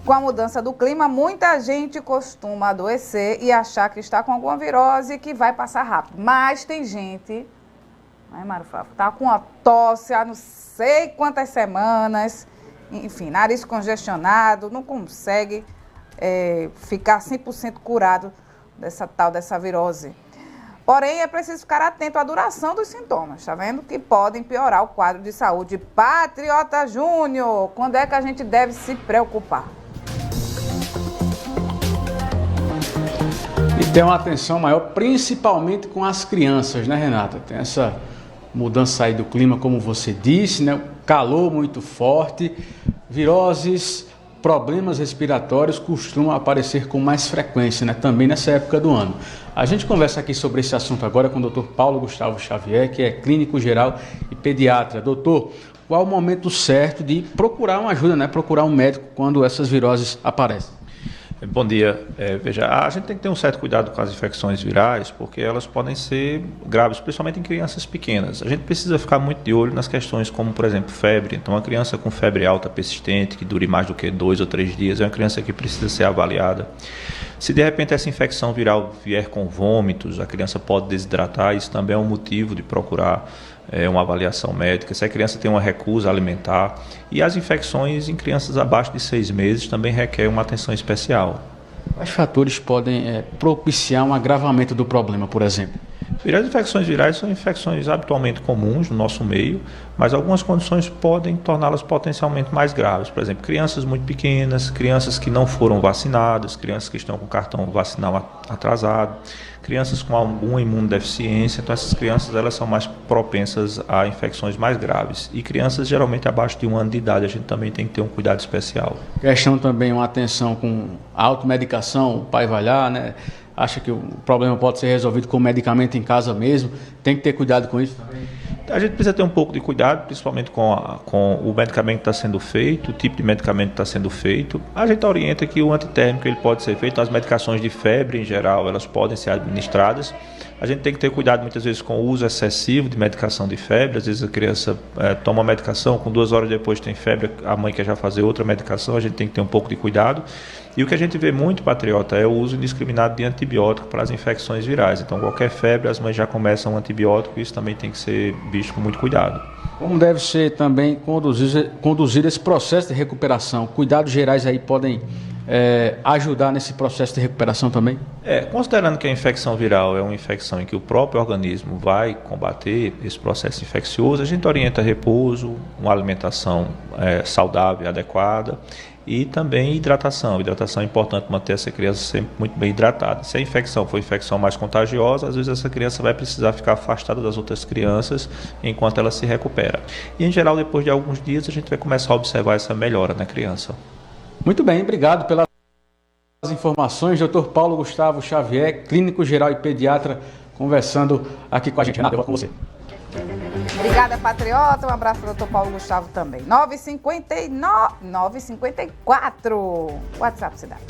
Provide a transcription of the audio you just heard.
Com a mudança do clima, muita gente costuma adoecer e achar que está com alguma virose e que vai passar rápido. Mas tem gente, né, Mário Flávio, está com a tosse há não sei quantas semanas, enfim, nariz congestionado, não consegue ficar 100% curado dessa virose. Porém, é preciso ficar atento à duração dos sintomas, tá vendo? Que podem piorar o quadro de saúde. Patriota Júnior, quando é que a gente deve se preocupar? E ter uma atenção maior, principalmente com as crianças, né, Renata? Tem essa mudança aí do clima, como você disse, né? Calor muito forte, viroses, problemas respiratórios costumam aparecer com mais frequência, né? Também nessa época do ano. A gente conversa aqui sobre esse assunto agora com o Dr. Paulo Gustavo Xavier, que é clínico geral e pediatra. Doutor, qual o momento certo de procurar uma ajuda, né? Procurar um médico quando essas viroses aparecem? Bom dia. Veja, a gente tem que ter um certo cuidado com as infecções virais, porque elas podem ser graves, principalmente em crianças pequenas. A gente precisa ficar muito de olho nas questões como, por exemplo, febre. Então, uma criança com febre alta persistente, que dure mais do que 2 ou 3 dias, é uma criança que precisa ser avaliada. Se de repente essa infecção viral vier com vômitos, a criança pode desidratar, isso também é um motivo de procurar uma avaliação médica. Se a criança tem uma recusa alimentar, e as infecções em crianças abaixo de 6 meses também requerem uma atenção especial. Quais fatores podem propiciar um agravamento do problema, por exemplo? As infecções virais são infecções habitualmente comuns no nosso meio, mas algumas condições podem torná-las potencialmente mais graves. Por exemplo, crianças muito pequenas, crianças que não foram vacinadas, crianças que estão com cartão vacinal atrasado, crianças com alguma imunodeficiência. Então, essas crianças elas são mais propensas a infecções mais graves. E crianças geralmente abaixo de 1 ano de idade, a gente também tem que ter um cuidado especial. Questão também, uma atenção com automedicação, o pai vai lá, né? Acha que o problema pode ser resolvido com medicamento em casa mesmo, tem que ter cuidado com isso também? A gente precisa ter um pouco de cuidado, principalmente com o medicamento que está sendo feito, o tipo de medicamento que está sendo feito. A gente orienta que o antitérmico ele pode ser feito, as medicações de febre em geral, elas podem ser administradas. A gente tem que ter cuidado muitas vezes com o uso excessivo de medicação de febre. Às vezes a criança toma medicação, com 2 horas depois tem febre, a mãe quer já fazer outra medicação, a gente tem que ter um pouco de cuidado. E o que a gente vê muito, Patriota, é o uso indiscriminado de antibiótico para as infecções virais. Então, qualquer febre, as mães já começam um antibiótico, isso também tem que ser visto com muito cuidado. Como deve ser também conduzir esse processo de recuperação? Cuidados gerais aí podem ajudar nesse processo de recuperação também? Considerando que a infecção viral é uma infecção em que o próprio organismo vai combater esse processo infeccioso, a gente orienta repouso, uma alimentação saudável e adequada, e também hidratação. Hidratação é importante manter essa criança sempre muito bem hidratada. Se a infecção for infecção mais contagiosa, às vezes essa criança vai precisar ficar afastada das outras crianças enquanto ela se recupera. E em geral, depois de alguns dias, a gente vai começar a observar essa melhora na criança. Muito bem, obrigado pelas informações. Dr. Paulo Gustavo Xavier, clínico geral e pediatra, conversando aqui com a gente. Renata, eu vou com você. Obrigada, Patriota. Um abraço para o Dr. Paulo Gustavo também. 9h54. WhatsApp Cidade.